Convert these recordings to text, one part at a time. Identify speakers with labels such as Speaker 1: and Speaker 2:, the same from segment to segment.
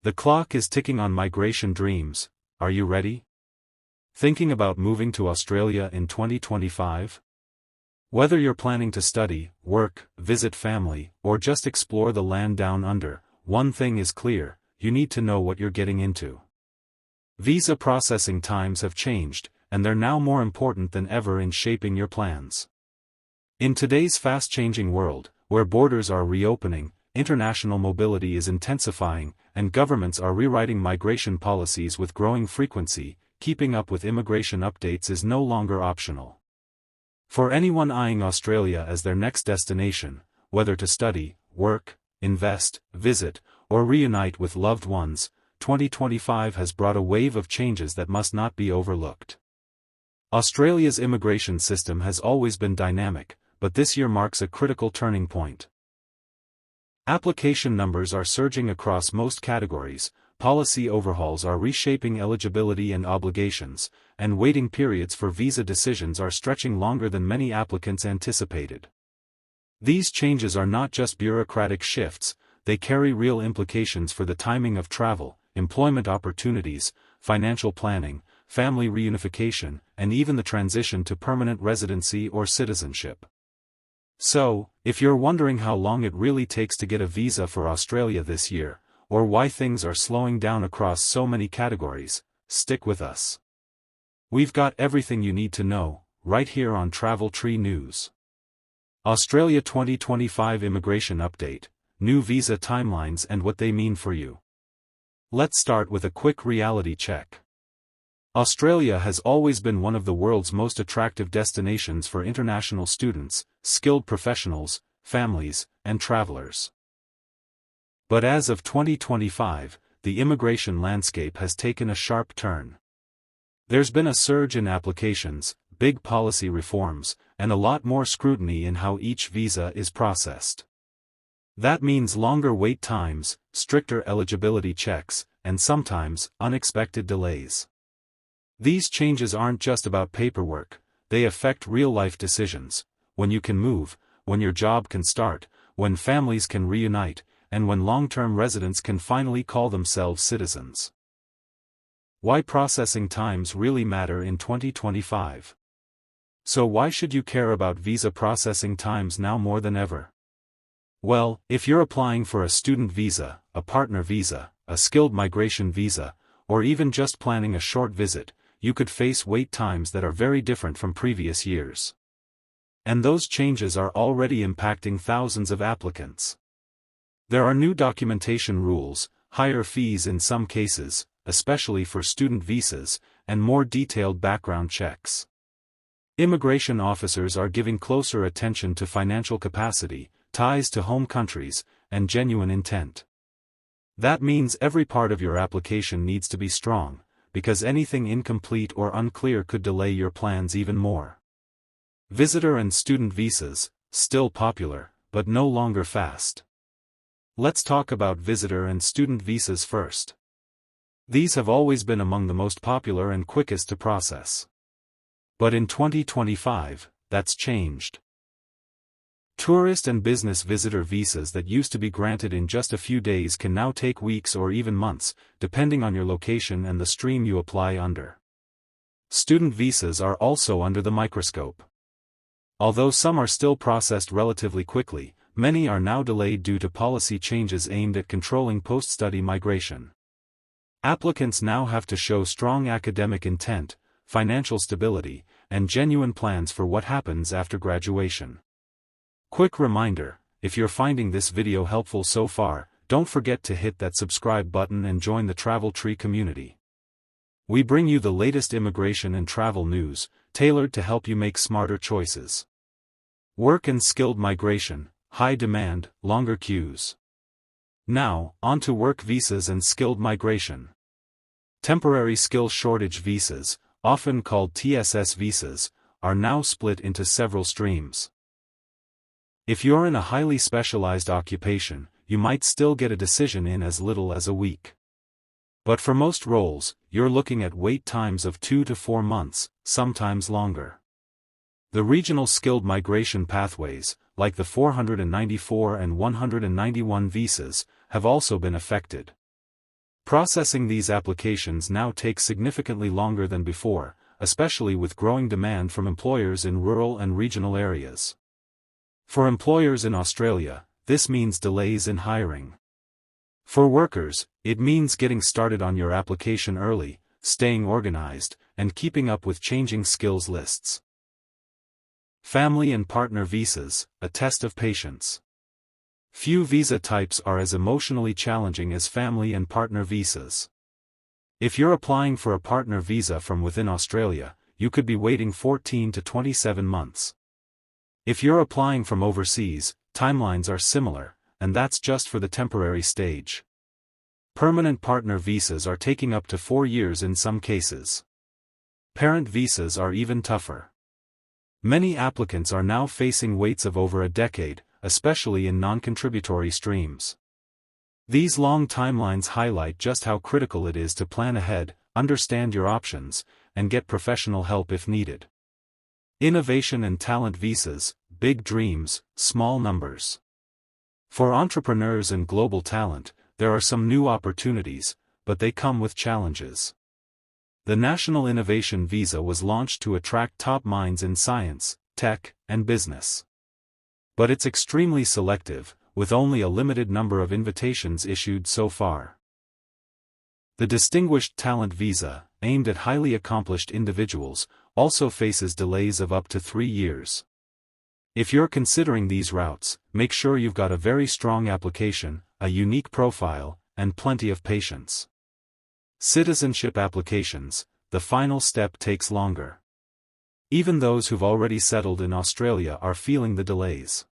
Speaker 1: The clock is ticking on migration dreams. Are you ready? Thinking about moving to Australia in 2025? Whether you're planning to study, work, visit family, or just explore the land down under, one thing is clear: you need to know what you're getting into. Visa processing times have changed, and they're now more important than ever in shaping your plans. In today's fast-changing world, where borders are reopening, international mobility is intensifying, and governments are rewriting migration policies with growing frequency, keeping up with immigration updates is no longer optional. For anyone eyeing Australia as their next destination, whether to study, work, invest, visit, or reunite with loved ones, 2025 has brought a wave of changes that must not be overlooked. Australia's immigration system has always been dynamic, but this year marks a critical turning point. Application numbers are surging across most categories, policy overhauls are reshaping eligibility and obligations, and waiting periods for visa decisions are stretching longer than many applicants anticipated. These changes are not just bureaucratic shifts, they carry real implications for the timing of travel, employment opportunities, financial planning, family reunification, and even the transition to permanent residency or citizenship. So, if you're wondering how long it really takes to get a visa for Australia this year, or why things are slowing down across so many categories, stick with us. We've got everything you need to know, right here on Travel Tree News. Australia 2025 Immigration Update, new visa timelines and what they mean for you. Let's start with a quick reality check. Australia has always been one of the world's most attractive destinations for international students, skilled professionals, families, and travelers. But as of 2025, the immigration landscape has taken a sharp turn. There's been a surge in applications, big policy reforms, and a lot more scrutiny in how each visa is processed. That means longer wait times, stricter eligibility checks, and sometimes, unexpected delays. These changes aren't just about paperwork, they affect real-life decisions: when you can move, when your job can start, when families can reunite, and when long-term residents can finally call themselves citizens. Why processing times really matter in 2025. So why should you care about visa processing times now more than ever? Well, if you're applying for a student visa, a partner visa, a skilled migration visa, or even just planning a short visit, you could face wait times that are very different from previous years. And those changes are already impacting thousands of applicants. There are new documentation rules, higher fees in some cases, especially for student visas, and more detailed background checks. Immigration officers are giving closer attention to financial capacity, ties to home countries, and genuine intent. That means every part of your application needs to be strong, because anything incomplete or unclear could delay your plans even more. Visitor and student visas, still popular, but no longer fast. Let's talk about visitor and student visas first. These have always been among the most popular and quickest to process. But in 2025, that's changed. Tourist and business visitor visas that used to be granted in just a few days can now take weeks or even months, depending on your location and the stream you apply under. Student visas are also under the microscope. Although some are still processed relatively quickly, many are now delayed due to policy changes aimed at controlling post-study migration. Applicants now have to show strong academic intent, financial stability, and genuine plans for what happens after graduation. Quick reminder, if you're finding this video helpful so far, don't forget to hit that subscribe button and join the Travel Tree community. We bring you the latest immigration and travel news, tailored to help you make smarter choices. Work and skilled migration, high demand, longer queues. Now, on to work visas and skilled migration. Temporary skill shortage visas, often called TSS visas, are now split into several streams. If you're in a highly specialized occupation, you might still get a decision in as little as a week. But for most roles, you're looking at wait times of 2 to 4 months, sometimes longer. The regional skilled migration pathways, like the 494 and 191 visas, have also been affected. Processing these applications now takes significantly longer than before, especially with growing demand from employers in rural and regional areas. For employers in Australia, this means delays in hiring. For workers, it means getting started on your application early, staying organized, and keeping up with changing skills lists. Family and partner visas, a test of patience. Few visa types are as emotionally challenging as family and partner visas. If you're applying for a partner visa from within Australia, you could be waiting 14 to 27 months. If you're applying from overseas, timelines are similar, and that's just for the temporary stage. Permanent partner visas are taking up to 4 years in some cases. Parent visas are even tougher. Many applicants are now facing waits of over a decade, especially in non-contributory streams. These long timelines highlight just how critical it is to plan ahead, understand your options, and get professional help if needed. Innovation and talent visas, big dreams, small numbers. For entrepreneurs and global talent, there are some new opportunities, but they come with challenges. The National Innovation Visa was launched to attract top minds in science, tech, and business. But it's extremely selective, with only a limited number of invitations issued so far. The Distinguished Talent Visa, aimed at highly accomplished individuals, also faces delays of up to 3 years. If you're considering these routes, make sure you've got a very strong application, a unique profile, and plenty of patience. Citizenship applications, the final step takes longer. Even those who've already settled in Australia are feeling the delays.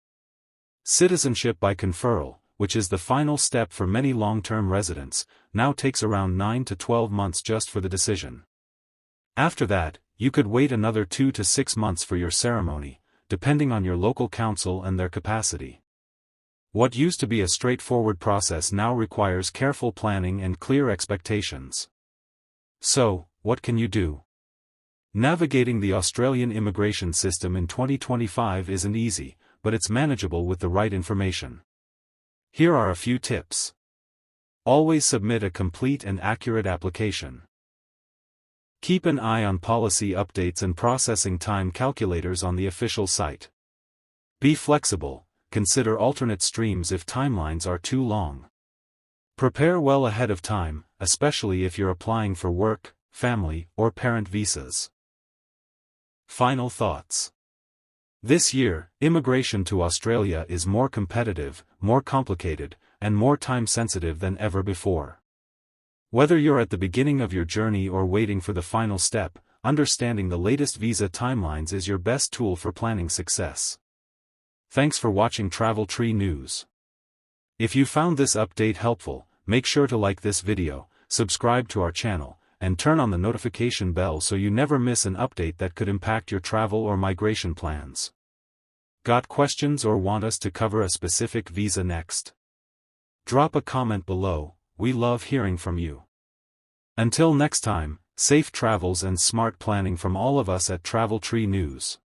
Speaker 1: Citizenship by conferral, which is the final step for many long-term residents, now takes around 9 to 12 months just for the decision. After that, you could wait another 2 to 6 months for your ceremony, depending on your local council and their capacity. What used to be a straightforward process now requires careful planning and clear expectations. So, what can you do? Navigating the Australian immigration system in 2025 isn't easy, but it's manageable with the right information. Here are a few tips. Always submit a complete and accurate application. Keep an eye on policy updates and processing time calculators on the official site. Be flexible, consider alternate streams if timelines are too long. Prepare well ahead of time, especially if you're applying for work, family, or parent visas. Final thoughts. This year, immigration to Australia is more competitive, more complicated, and more time-sensitive than ever before. Whether you're at the beginning of your journey or waiting for the final step, understanding the latest visa timelines is your best tool for planning success. Thanks for watching Travel Tree News. If you found this update helpful, make sure to like this video, subscribe to our channel, and turn on the notification bell so you never miss an update that could impact your travel or migration plans. Got questions or want us to cover a specific visa next? Drop a comment below, we love hearing from you. Until next time, safe travels and smart planning from all of us at Travel Tree News.